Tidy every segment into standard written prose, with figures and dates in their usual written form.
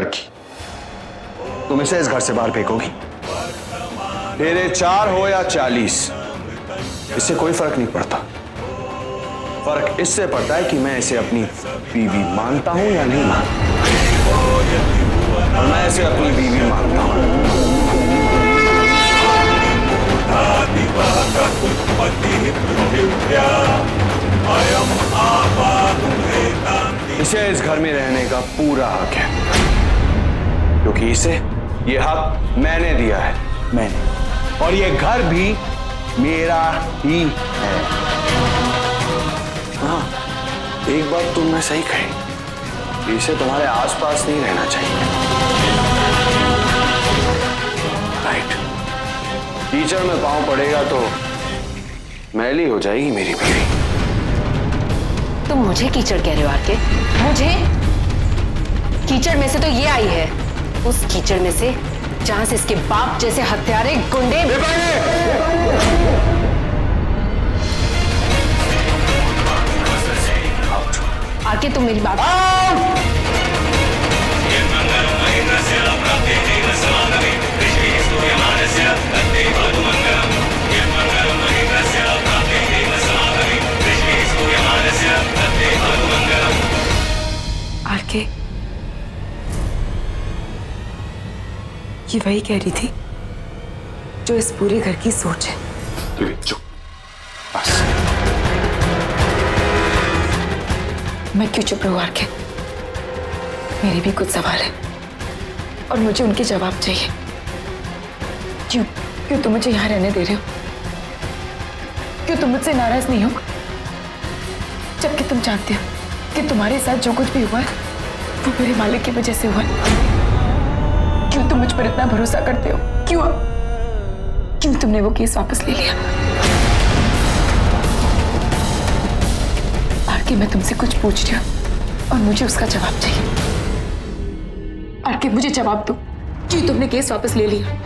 लड़की, तुम इसे इस घर से बाहर फेंकोगी। तेरे 4 हो या 40, इससे कोई फर्क नहीं पड़ता। फर्क इससे पड़ता है कि मैं इसे अपनी बीवी मानता हूं या नहीं मानता। और मैं इसे अपनी बीवी मानता हूं। इसे इस घर में रहने का पूरा हक है, क्योंकि इसे ये हक मैंने दिया है। मैंने, और ये घर भी मेरा ही है। हाँ, एक बात तुमने सही कही, इसे तुम्हारे आसपास नहीं रहना चाहिए। राइट, कीचड़ में पांव पड़ेगा तो मैली हो जाएगी मेरी बीवी। तुम मुझे कीचड़ कह रहे हो आके? मुझे? कीचड़ में से तो ये आई है, उस कीचड़ में से जहां से इसके बाप जैसे हत्यारे गुंडे। आके तुम मेरी बात आरके, ये वही कह रही थी जो इस पूरे घर की सोच है। चुप, बस। मैं क्यों चुप रहूं आरके? मेरे भी कुछ सवाल है और मुझे उनके जवाब चाहिए। क्यों क्यों तुम मुझे यहाँ रहने दे रहे हो? क्यों तुम मुझसे नाराज नहीं हो, जबकि तुम जानते हो कि तुम्हारे साथ जो कुछ भी हुआ है वो मेरे मालिक की वजह से हुआ है? क्यों तुम मुझ पर इतना भरोसा करते हो? क्यों क्यों तुमने वो केस वापस ले लिया? आरके, मैं तुमसे कुछ पूछ रही हूँ और मुझे उसका जवाब चाहिए। आरके, मुझे जवाब दो, क्यों तुमने केस वापस ले लिया?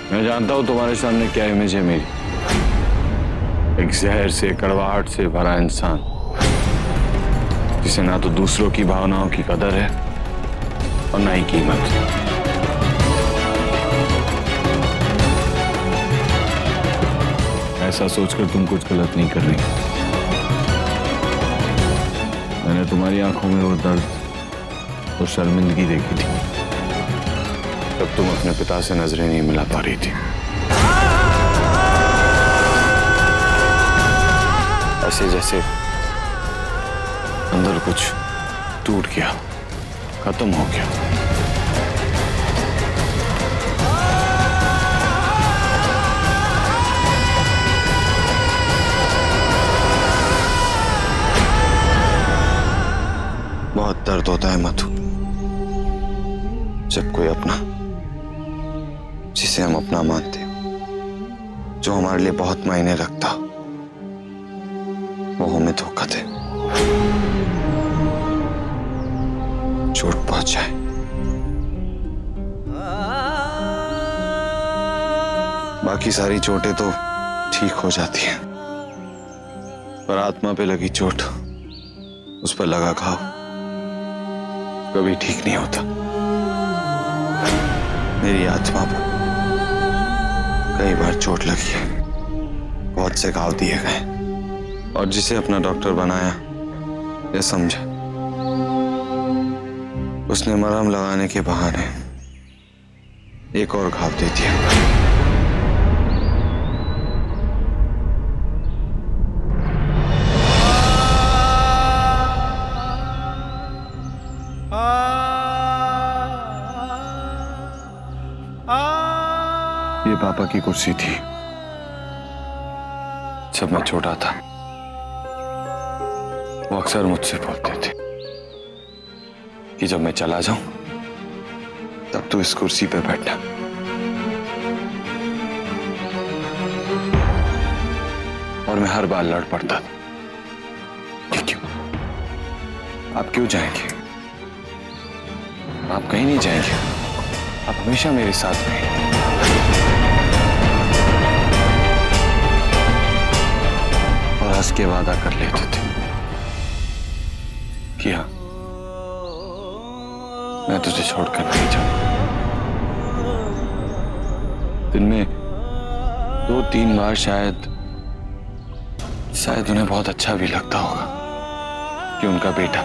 मैं जानता हूं तुम्हारे सामने क्या इमेज है मेरी। एक जहर से, कड़वाहट से भरा इंसान, जिसे ना तो दूसरों की भावनाओं की कदर है और ना ही कीमत। ऐसा सोचकर तुम कुछ गलत नहीं कर रही। मैंने तुम्हारी आंखों में वो दर्द और शर्मिंदगी देखी थी तब तुम अपने पिता से नजरें नहीं मिला पा रही थी। ऐसे जैसे अंदर कुछ टूट गया, खत्म हो गया। बहुत दर्द होता है मधु, जब कोई अपना जिसे हम अपना मानते हो, जो हमारे लिए बहुत मायने रखता, वो हमें धोखा दे, चोट पहुंचाए। बाकी सारी चोटें तो ठीक हो जाती हैं, पर आत्मा पे लगी चोट, उस पर लगा घाव कभी ठीक नहीं होता। मेरी आत्मा पर कई बार चोट लगी है, बहुत से घाव दिए गए, और जिसे अपना डॉक्टर बनाया या समझा, उसने मरहम लगाने के बहाने एक और घाव दे दिया। ये पापा की कुर्सी थी जब मैं छोटा था। वो अक्सर मुझसे बोलते थे कि जब मैं चला जाऊं तब तू इस कुर्सी पे बैठना। और मैं हर बार लड़ पड़ता था कि क्यों, आप क्यों जाएंगे? आप कहीं नहीं जाएंगे, आप हमेशा मेरे साथ में। और हंस के वादा कर लेते थे कि हाँ, मैं तुझे छोड़कर नहीं जाऊंगा। दिन में 2-3 बार शायद उन्हें बहुत अच्छा भी लगता होगा कि उनका बेटा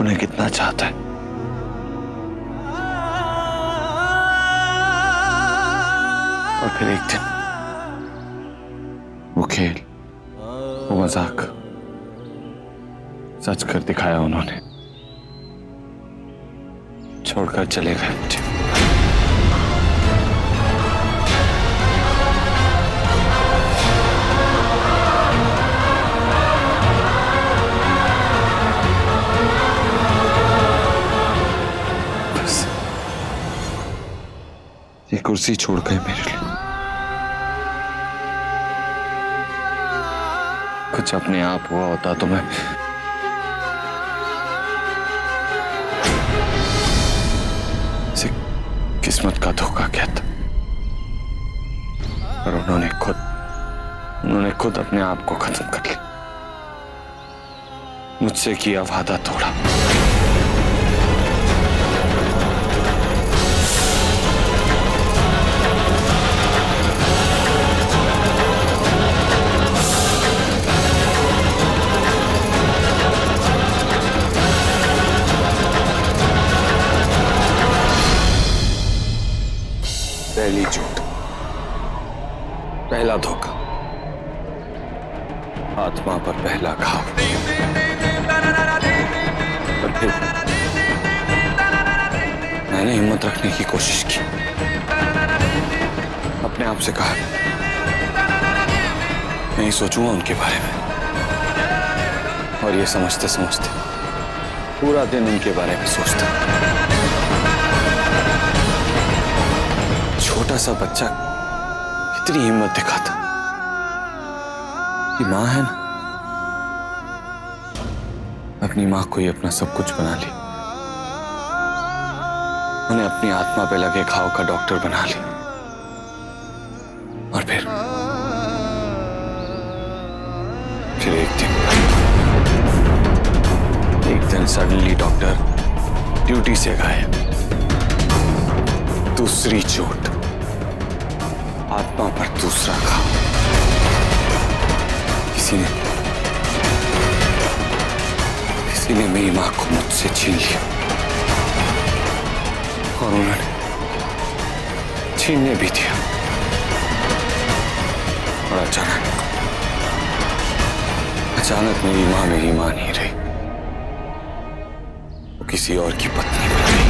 उन्हें कितना चाहता है। और फिर एक दिन वो खेल, वो मजाक सच कर दिखाया उन्होंने, छोड़कर चले गए मुझे। बस ये कुर्सी छोड़ गए मेरे लिए। कुछ अपने आप हुआ होता तो मैं इसे किस्मत का धोखा कहता, पर उन्होंने खुद अपने आप को खत्म कर लिया, मुझसे किया वादा तोड़ा। पहली चोट, पहला धोखा, आत्मा पर पहला घाव। पर फिर मैंने हिम्मत रखने की कोशिश की, अपने आप से कहा मैं ही सोचूंगा उनके बारे में। और ये समझते समझते पूरा दिन उनके बारे में सोचता। छोटा सा बच्चा कितनी हिम्मत दिखाता कि मां है ना, अपनी मां को ही अपना सब कुछ बना लिया, उन्हें अपनी आत्मा पे लगे घाव का डॉक्टर बना लिया। और फिर एक दिन सडनली डॉक्टर ड्यूटी से गायब। दूसरी चोट, आत्मा पर दूसरा घाव। किसी ने मेरी मां को मुझसे छीन लिया, और उन्होंने छीनने भी दिया। और अचानक मेरी मां नहीं रही, वो किसी और की पत्नी बन गई।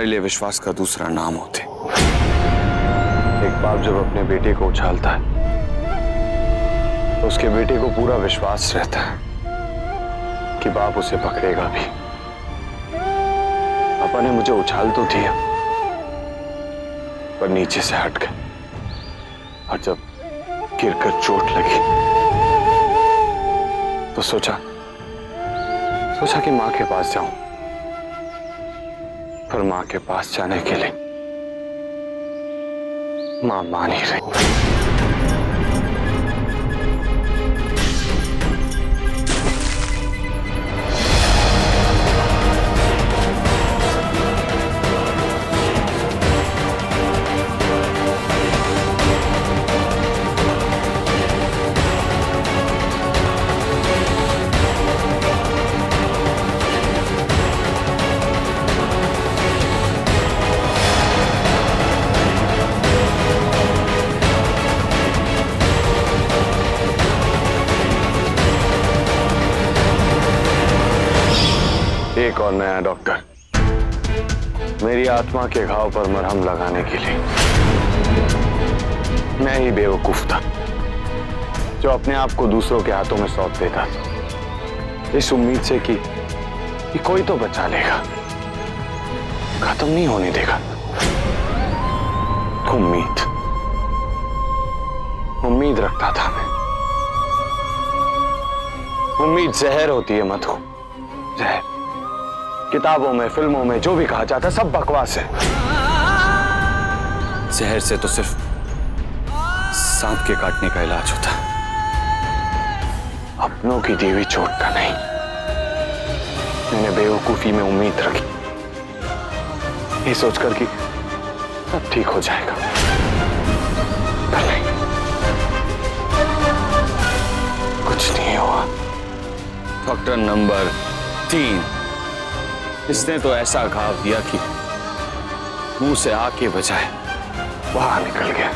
हमारे लिए विश्वास का दूसरा नाम होते। एक बाप जब अपने बेटे को उछालता है तो उसके बेटे को पूरा विश्वास रहता है कि बाप उसे पकड़ेगा भी। पापा ने मुझे उछाल तो दिया पर नीचे से हट गए, और जब गिरकर चोट लगी तो सोचा कि मां के पास जाऊं, पर मां के पास जाने के लिए मां मान ही रही। एक और नया डॉक्टर मेरी आत्मा के घाव पर मरहम लगाने के लिए। मैं ही बेवकूफ था जो अपने आप को दूसरों के हाथों में सौंप देता था, इस उम्मीद से कि कोई तो बचा लेगा, खत्म नहीं होने देगा। उम्मीद रखता था मैं। उम्मीद जहर होती है मधु, जहर। किताबों में, फिल्मों में जो भी कहा जाता है सब बकवास है। जहर से तो सिर्फ सांप के काटने का इलाज होता है, अपनों की दी हुई चोट का नहीं। मैंने बेवकूफी में उम्मीद रखी, ये सोचकर कि सब ठीक हो जाएगा, पर नहीं, कुछ नहीं हुआ। डॉक्टर नंबर 3, इसने तो ऐसा घाव दिया कि मुंह से आग के बजाय बाहर निकल गया।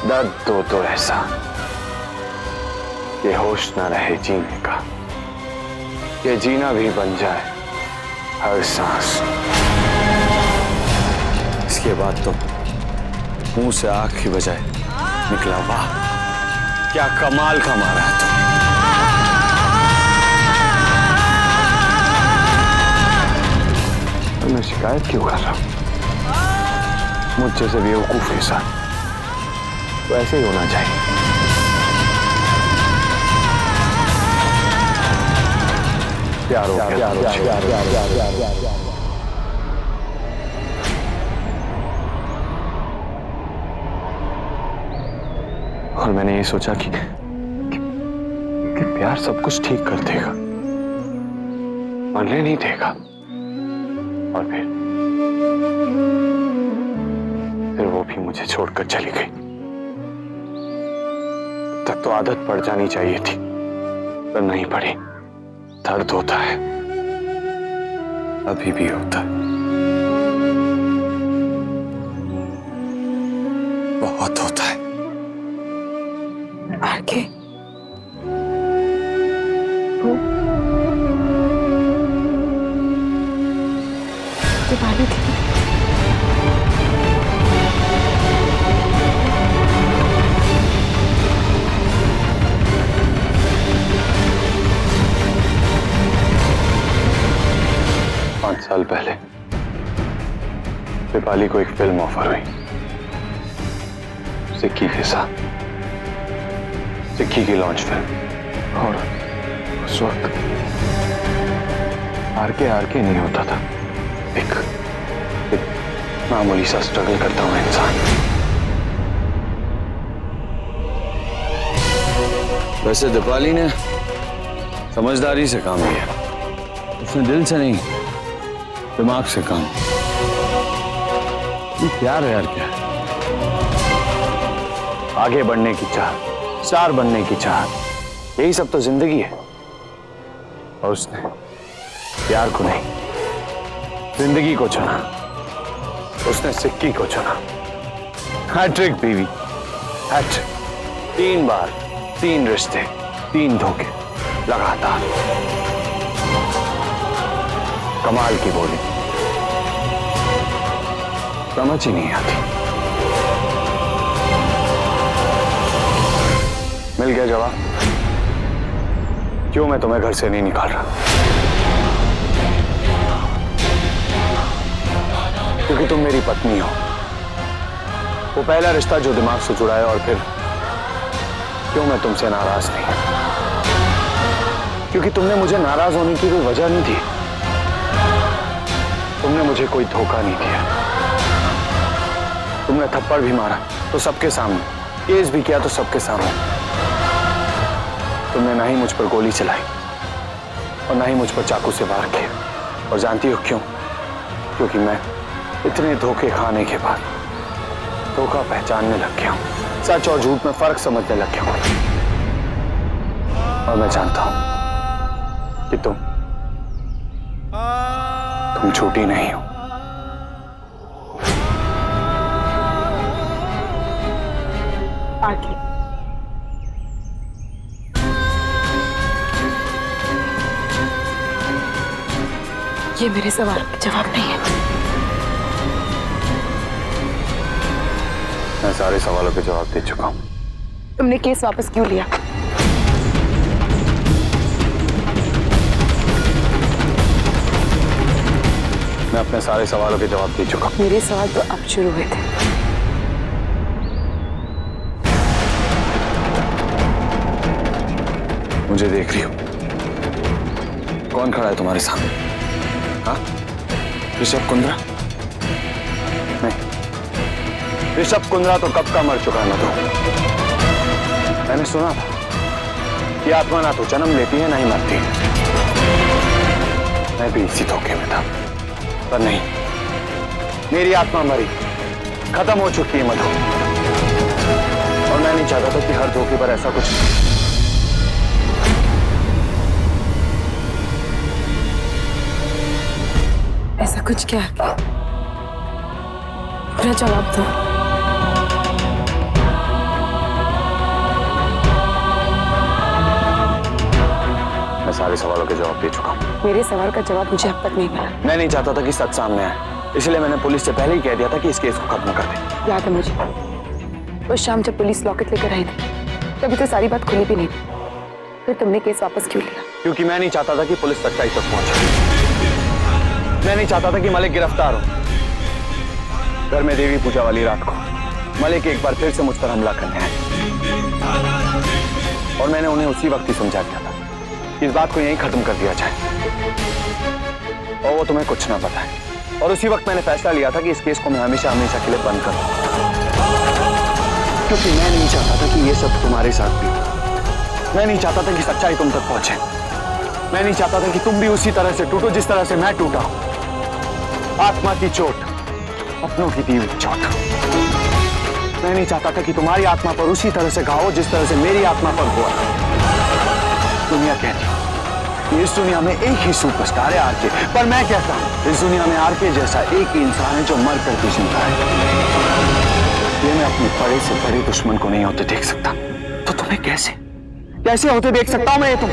दर्द तो ऐसा कि होश न रहे जीने का, ये जीना भी बन जाए हर सांस। इसके बाद तो मुंह से आग की बजाय निकला वाह, क्या कमाल का मारा है तुम। मैं शिकायत क्यों कर रहा हूं? मुझ जैसे बेवकूफ के साथ तो ऐसे ही होना चाहिए। प्यार हो गया। और मैंने ये सोचा कि प्यार सब कुछ ठीक कर देगा, मरने नहीं देगा। और फिर वो भी मुझे छोड़कर चली गई। तब तो आदत पड़ जानी चाहिए थी, पर नहीं पड़ी। दर्द होता है, अभी भी होता है, बहुत होता है। आगे दिवाली थी। पांच साल पहले दीपाली को एक फिल्म ऑफर हुई, सिक्की के साथ, सिक्की की लॉन्च फिल्म। और उस वक्त हार के नहीं होता था, एक मामूली सा स्ट्रगल करता हुआ इंसान। वैसे दीपाली ने समझदारी से काम लिया, उसने दिल से नहीं दिमाग से काम। ये प्यार है यार, क्या है? आगे बढ़ने की चाह, स्टार बनने की चाह, यही सब तो जिंदगी है। और उसने प्यार को नहीं, जिंदगी को चुना। उसने सिक्की को चुना। हैट्रिक बीवी, हैट्रिक। 3 बार, 3 रिश्ते, 3 धोखे लगातार। कमाल की बोली। समझ ही नहीं आती। मिल गया जवाब, क्यों मैं तुम्हें घर से नहीं निकाल रहा। क्योंकि तुम मेरी पत्नी हो। वो पहला रिश्ता जो दिमाग से जुड़ा है, और फिर क्यों मैं तुमसे नाराज नहीं। क्योंकि तुमने मुझे नाराज होने की कोई वजह नहीं दी। तुमने मुझे कोई धोखा नहीं दिया। तुमने थप्पड़ भी मारा तो सबके सामने, केस भी किया तो सबके सामने। तुमने ना ही मुझ पर गोली चलाई और ना ही मुझ पर चाकू से वार किया। और जानती हो क्यों? क्योंकि मैं इतने धोखे खाने के बाद धोखा पहचानने लग गया हूं। सच और झूठ में फर्क समझने लग गया हूं। और मैं जानता हूं कि तुम झूठी नहीं हो। आगे ये मेरे सवाल का जवाब नहीं है। मैं सारे सवालों के जवाब दे चुका हूं। तुमने केस वापस क्यों लिया? मैं अपने सारे सवालों के जवाब दे चुका हूं। मेरे सवाल तो अब शुरू हुए थे। मुझे देख रही हो? कौन खड़ा है तुम्हारे सामने? हाँ? ऋषभ कुंद्रा? नहीं, ऋषभ कुंद्रा तो कब का मर चुका है मधु। मैंने सुना था कि आत्मा ना तो जन्म लेती है ना ही मरती है। मैं भी इसी धोखे में था, पर नहीं, मेरी आत्मा मरी, खत्म हो चुकी है मधु। और मैं नहीं चाहता था कि हर धोखे पर ऐसा कुछ। ऐसा कुछ क्या? पूरा जवाब दो। मैं सारे सवालों के जवाब दे चुका हूं। मेरे सवाल का जवाब मुझे अब तक नहीं मिला। मैं नहीं चाहता था कि सच सामने आए, इसलिए मैंने पुलिस से पहले ही कह दिया था कि इस केस को खत्म कर दे। याद है मुझे, उस शाम जब पुलिस लॉकेट लेकर आई थी, तभी तो सारी बात खुली भी नहीं थी। फिर तुमने केस वापस क्यों लिया? क्योंकि मैं नहीं चाहता था कि पुलिस सच्चाई तक पहुंचे। मैं नहीं चाहता था कि मलिक गिरफ्तार हो। घर में देवी पूजा वाली रात को मलिक एक बार फिर से मुझ पर हमला करने आए, और मैंने उन्हें उसी वक्त ही समझा दिया था कि इस बात को यहीं खत्म कर दिया जाए। और वो तुम्हें कुछ ना पता है। और उसी वक्त मैंने फैसला लिया था कि इस केस को मैं हमेशा हमेशा के लिए बंद कर दूं। क्योंकि मैं नहीं चाहता था कि ये सब तुम्हारे साथ भी हो। मैं नहीं चाहता था कि सच्चाई तुम तक पहुंचे। मैं नहीं चाहता था कि तुम भी उसी तरह से टूटो जिस तरह से मैं टूटा हूं। आत्मा की चोट, अपनों की दी हुई चोट। मैं नहीं चाहता था कि तुम्हारी आत्मा पर उसी तरह से घाव हो जिस तरह से मेरी आत्मा पर हुआ। दुनिया कहती है इस दुनिया में एक ही सुपरस्टार है आरके, पर मैं कहता हूं इस दुनिया में आरके जैसा एक ही इंसान है जो मर कर भी जिंदा है। ये मैं अपने बड़े से बड़े दुश्मन को नहीं होते देख सकता, तो तुम्हें कैसे होते देख सकता हूं मैं ये तुम?